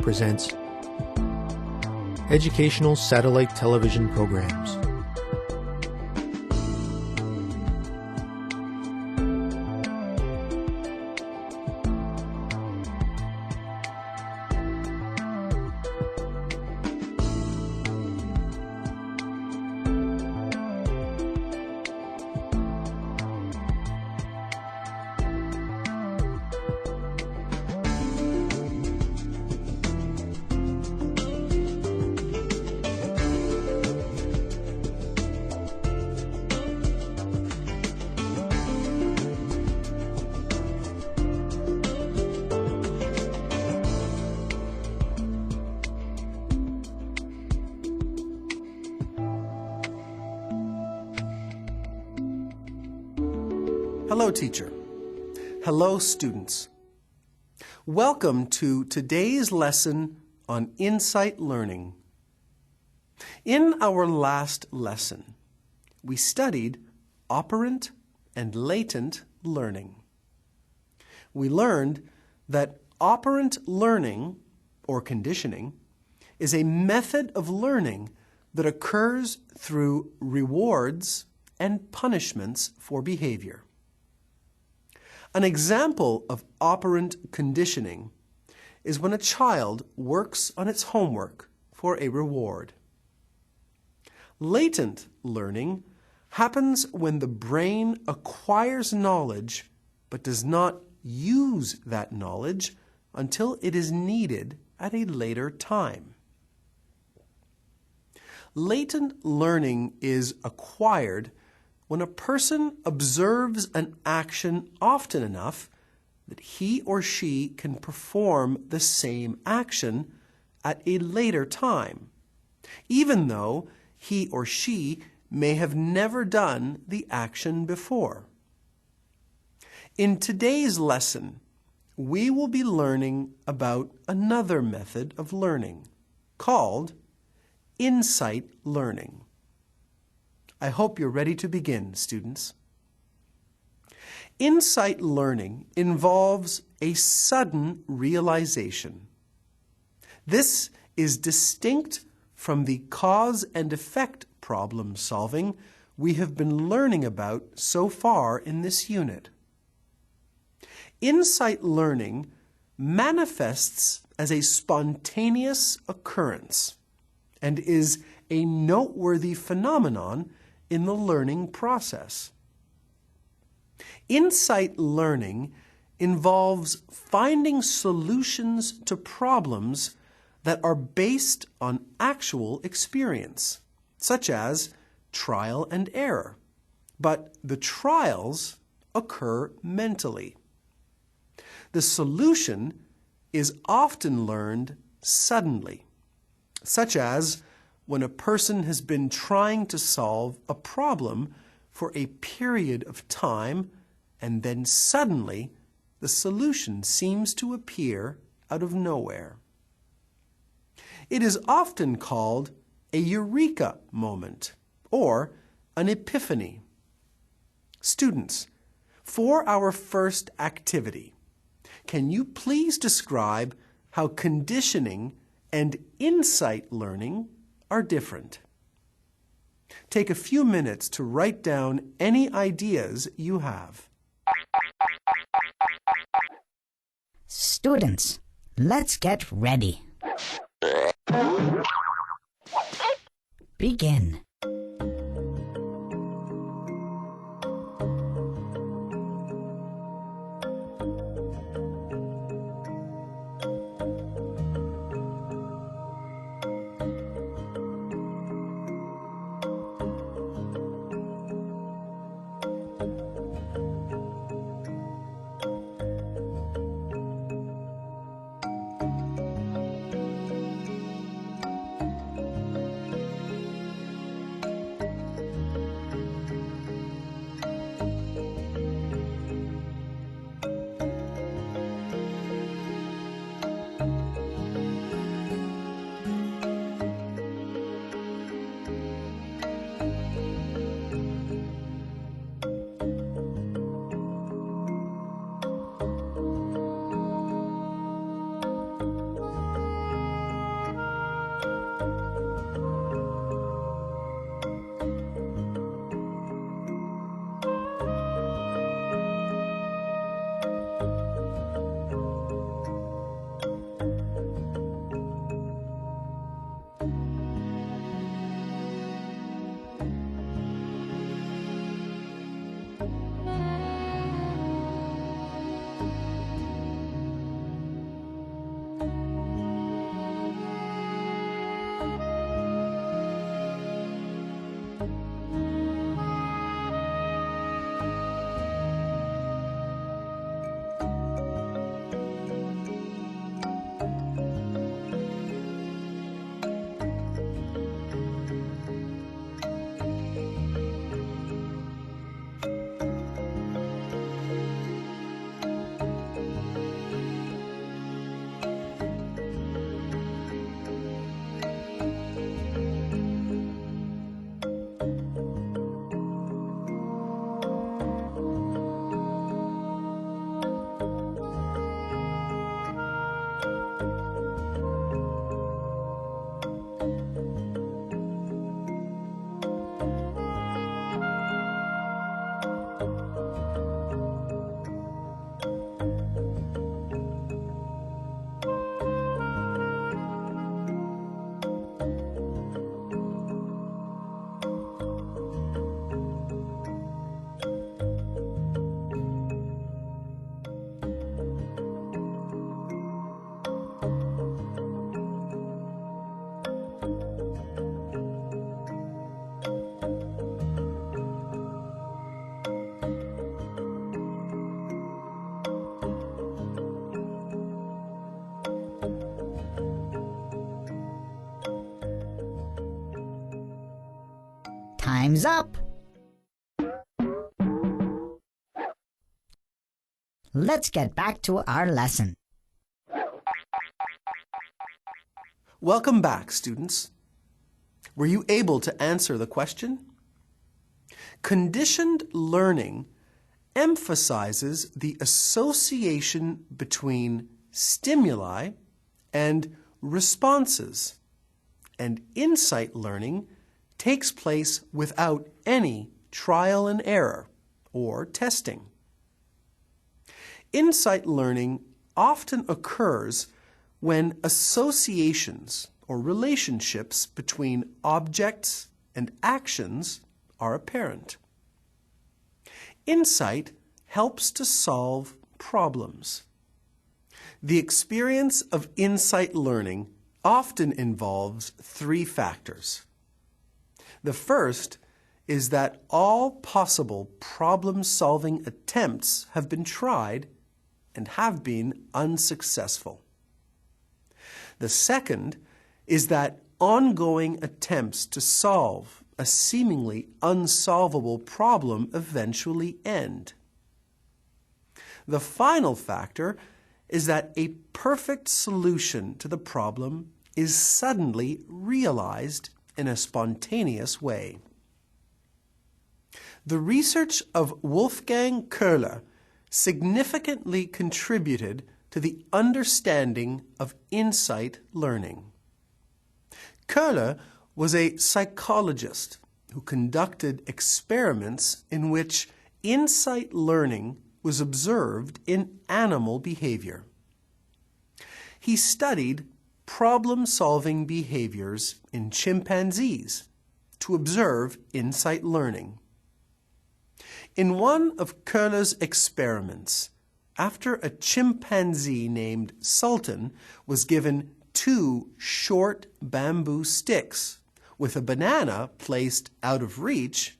presents Educational Satellite Television Programs. Hello, teacher. Hello, students. Welcome to today's lesson on insight learning. In our last lesson, we studied operant and latent learning. We learned that operant learning, or conditioning, is a method of learning that occurs through rewards and punishments for behavior. An example of operant conditioning is when a child works on its homework for a reward. Latent learning happens when the brain acquires knowledge but does not use that knowledge until it is needed at a later time. Latent learning is acquired when a person observes an action often enough that he or she can perform the same action at a later time, even though he or she may have never done the action before. In today's lesson, we will be learning about another method of learning called insight learning. I hope you're ready to begin, students. Insight learning involves a sudden realization. This is distinct from the cause and effect problem solving we have been learning about so far in this unit. Insight learning manifests as a spontaneous occurrence and is a noteworthy phenomenon in the learning process. Insight learning involves finding solutions to problems that are based on actual experience, such as trial and error, but the trials occur mentally. The solution is often learned suddenly, such as when a person has been trying to solve a problem for a period of time and then suddenly the solution seems to appear out of nowhere. It is often called a eureka moment or an epiphany. Students, for our first activity, can you please describe how conditioning and insight learning are different? Take a few minutes to write down any ideas you have. Students, let's get ready. Begin. Time's up. Let's get back to our lesson. Welcome back, students. Were you able to answer the question? Conditioned learning emphasizes the association between stimuli and responses, and insight learning takes place without any trial and error or testing. Insight learning often occurs when associations or relationships between objects and actions are apparent. Insight helps to solve problems. The experience of insight learning often involves three factors. The first is that all possible problem-solving attempts have been tried and have been unsuccessful. The second is that ongoing attempts to solve a seemingly unsolvable problem eventually end. The final factor is that a perfect solution to the problem is suddenly realized in a spontaneous way. The research of Wolfgang Köhler significantly contributed to the understanding of insight learning. Köhler was a psychologist who conducted experiments in which insight learning was observed in animal behavior. He studied problem-solving behaviors in chimpanzees to observe insight learning. In one of Köhler's experiments, after a chimpanzee named Sultan was given 2 short bamboo sticks with a banana placed out of reach,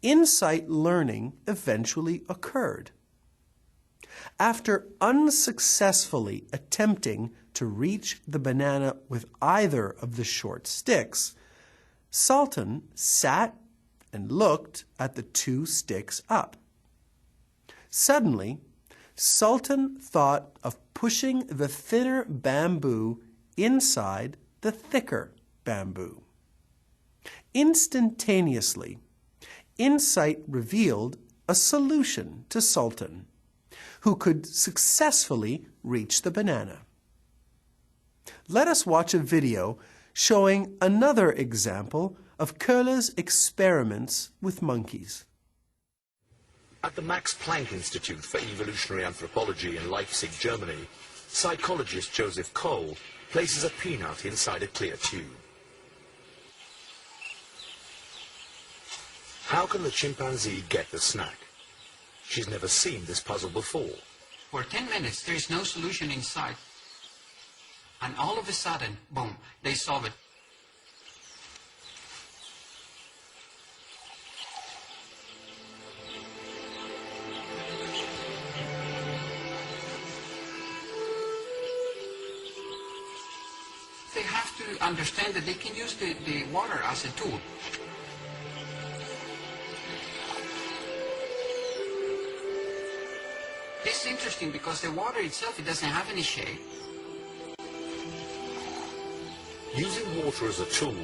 insight learning eventually occurred. After unsuccessfully attempting to reach the banana with either of the short sticks, Sultan sat and looked at the 2 sticks up. Suddenly, Sultan thought of pushing the thinner bamboo inside the thicker bamboo. Instantaneously, insight revealed a solution to Sultan, who could successfully reach the banana. Let us watch a video showing another example of Köhler's experiments with monkeys. At the Max Planck Institute for Evolutionary Anthropology in Leipzig, Germany, psychologist Joseph Cole places a peanut inside a clear tube. How can the chimpanzee get the snack? She's never seen this puzzle before. For 10 minutes, there is no solution in sight. And all of a sudden, boom, they solve it. They have to understand that they can use the water as a tool. It's interesting because the water itself, it doesn't have any shape. Using water as a tool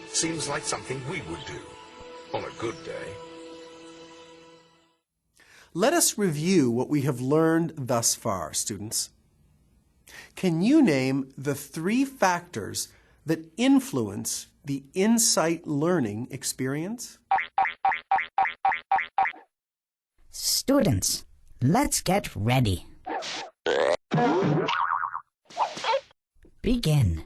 seems like something we would do on a good day. Let us review what we have learned thus far, students. Can you name the 3 factors that influence the insight learning experience? Students, let's get ready. Begin.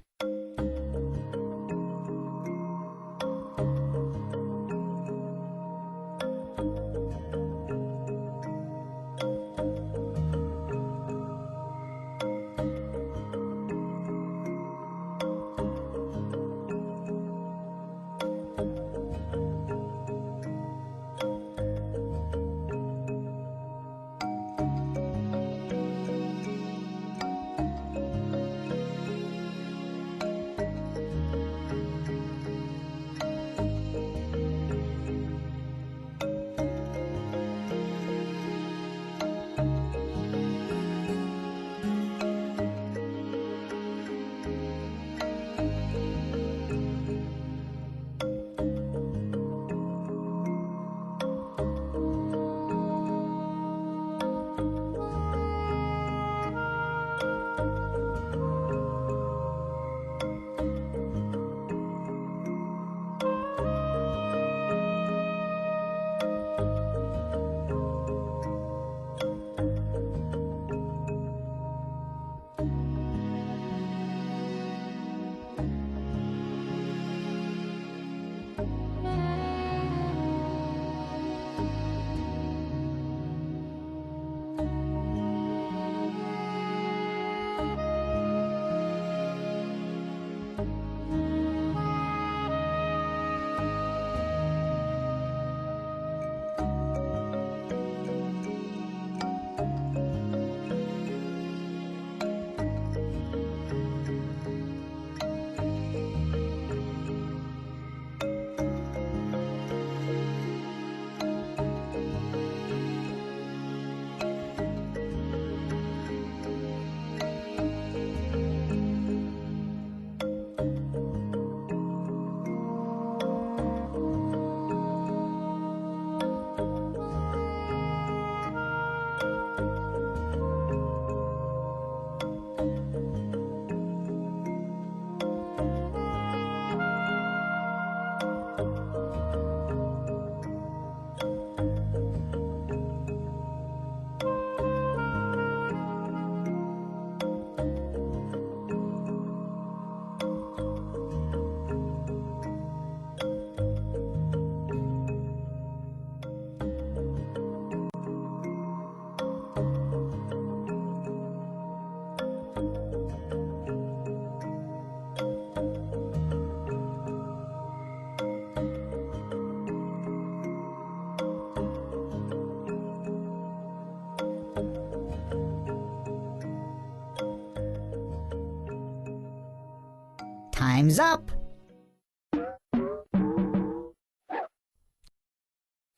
Time's up.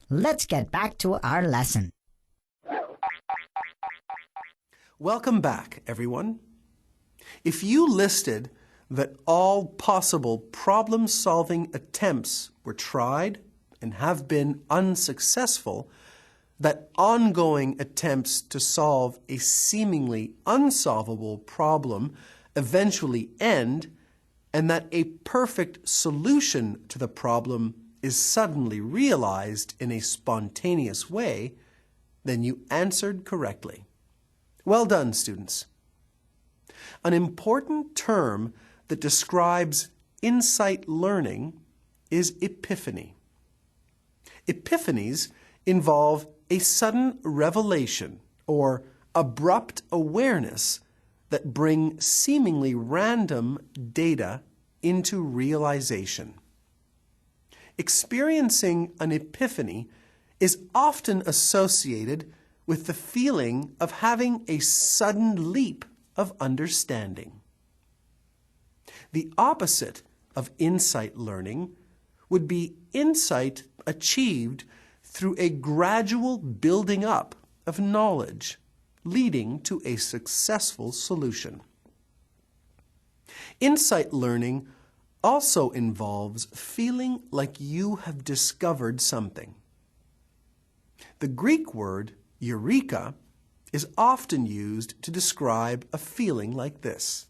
Let's get back to our lesson. Welcome back, everyone. If you listed that all possible problem-solving attempts were tried and have been unsuccessful, that ongoing attempts to solve a seemingly unsolvable problem eventually end, and that a perfect solution to the problem is suddenly realized in a spontaneous way, then you answered correctly. Well done, students. An important term that describes insight learning is epiphany. Epiphanies involve a sudden revelation or abrupt awareness that bring seemingly random data into realization. Experiencing an epiphany is often associated with the feeling of having a sudden leap of understanding. The opposite of insight learning would be insight achieved through a gradual building up of knowledge, leading to a successful solution. Insight learning also involves feeling like you have discovered something. The Greek word eureka is often used to describe a feeling like this.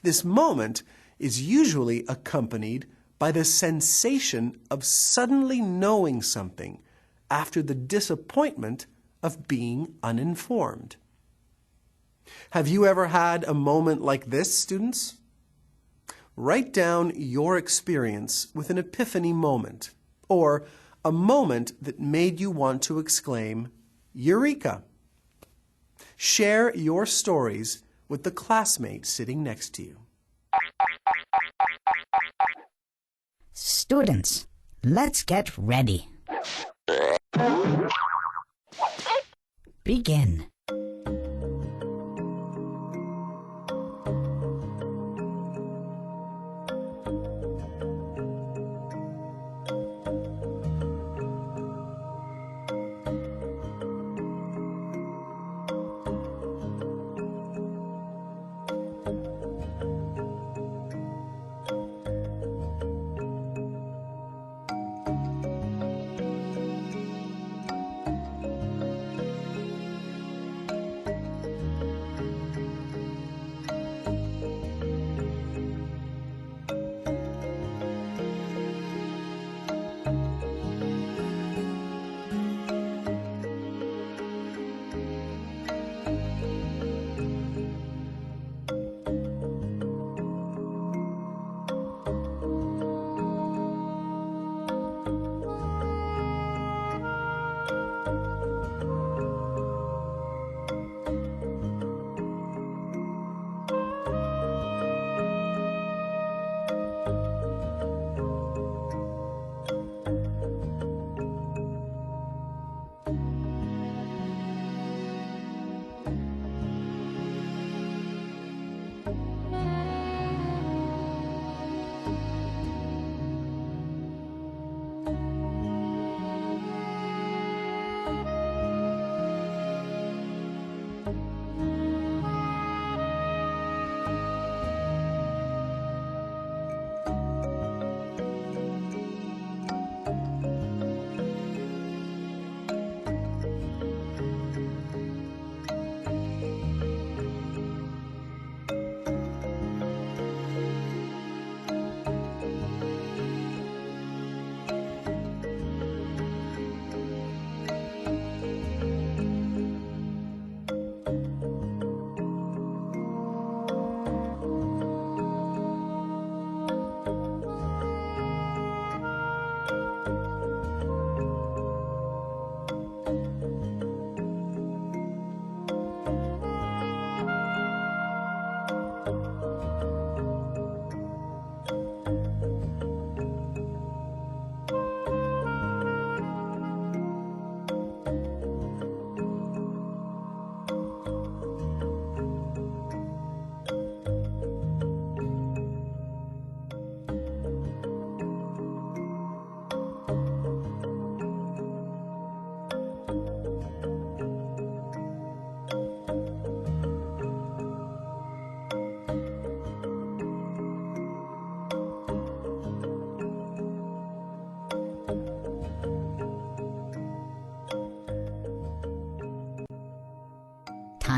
This moment is usually accompanied by the sensation of suddenly knowing something after the disappointment of being uninformed. Have you ever had a moment like this, students? Write down your experience with an epiphany moment, or a moment that made you want to exclaim, Eureka! Share your stories with the classmate sitting next to you. Students, let's get ready. Begin.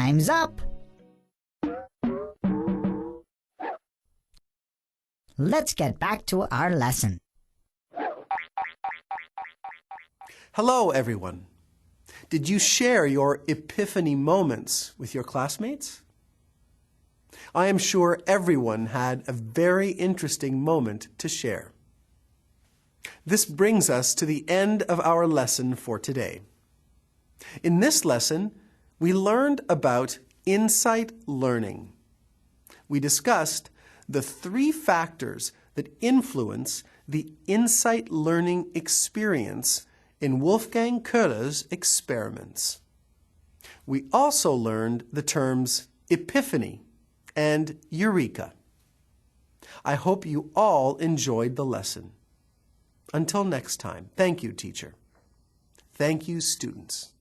Time's up! Let's get back to our lesson. Hello, everyone. Did you share your epiphany moments with your classmates? I am sure everyone had a very interesting moment to share. This brings us to the end of our lesson for today. In this lesson, we learned about insight learning. We discussed the 3 factors that influence the insight learning experience in Wolfgang Köhler's experiments. We also learned the terms epiphany and eureka. I hope you all enjoyed the lesson. Until next time, thank you, teacher. Thank you, students.